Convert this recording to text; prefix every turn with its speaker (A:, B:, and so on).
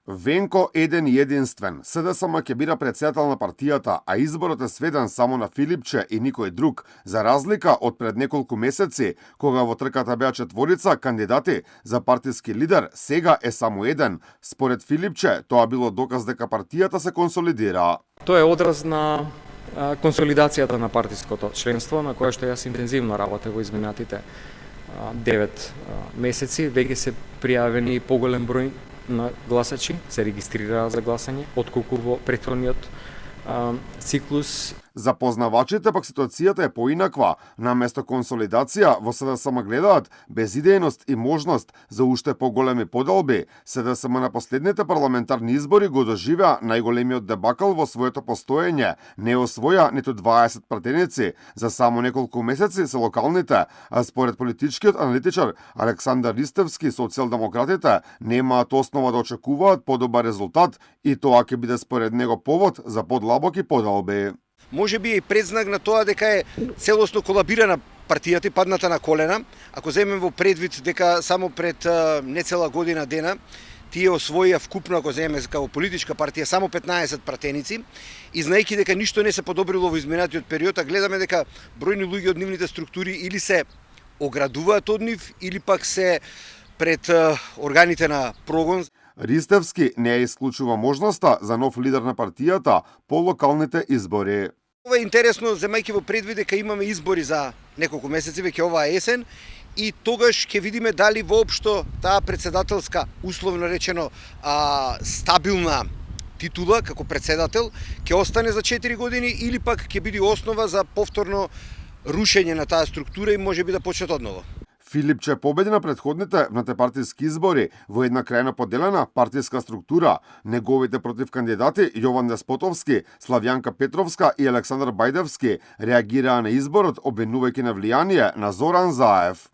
A: Венко еден и единствен. СДСМ ќе бира претседател на партијата, а изборот е сведен само на Филипче и никој друг, за разлика од пред неколку месеци, кога во трката беа четворица кандидати за партиски лидер, сега е само еден. Според Филипче, тоа било доказ дека партијата се консолидира.
B: Тоа е одраз на консолидацијата на партиското членство, на кое што јас интензивно работев во изминатите 9 месеци. Веќе се пријавени поголем број на гласачи, се регистрираа за гласање, отколку во претходниот циклус.
A: За познавачите пак ситуацијата е поинаква. Наместо консолидација, во СДСМ гледаат безидејност и можност за уште поголеми поделби. СДСМ на последните парламентарни избори го доживеа најголемиот дебакал во своето постоење. Не освоја ниту 20 пратеници. За само неколку месеци се локалните, а според политичкиот аналитичар Александар Ристевски, социјалдемократите немаат основа да очекуваат подобар резултат и тоа ќе биде според него повод за подлабоки поделби.
C: Може би е предзнак на тоа дека е целосно колабирана партијата и падната на колена. Ако земем во предвид дека само пред нецела година дена тие освоија вкупно, ако земеме како политичка партија, само 15 пратеници, и знаејќи дека ништо не се подобрило во изминатиот период, а гледаме дека бројни луѓе од нивните структури или се оградуваат од нив, или пак се пред органите на прогон.
A: Ристевски не ја исклучува можноста за нов лидер на партијата по локалните избори.
C: Ова е интересно, земајќи во предвид дека имаме избори за неколку месеци, веќе оваа есен, и тогаш ќе видиме дали воопшто таа претседателска, условно речено, стабилна титула како претседател ќе остане за 4 години или пак ќе биде основа за повторно рушење на таа структура и можеби да почнат одново.
A: Филипче победи на претходните внатепартиски избори во една крајно поделена партиска структура. Неговите против кандидати Јован Деспотовски, Славјанка Петровска и Александар Бајдевски реагираа на изборот обвинувајќи на влијание на Зоран Заев.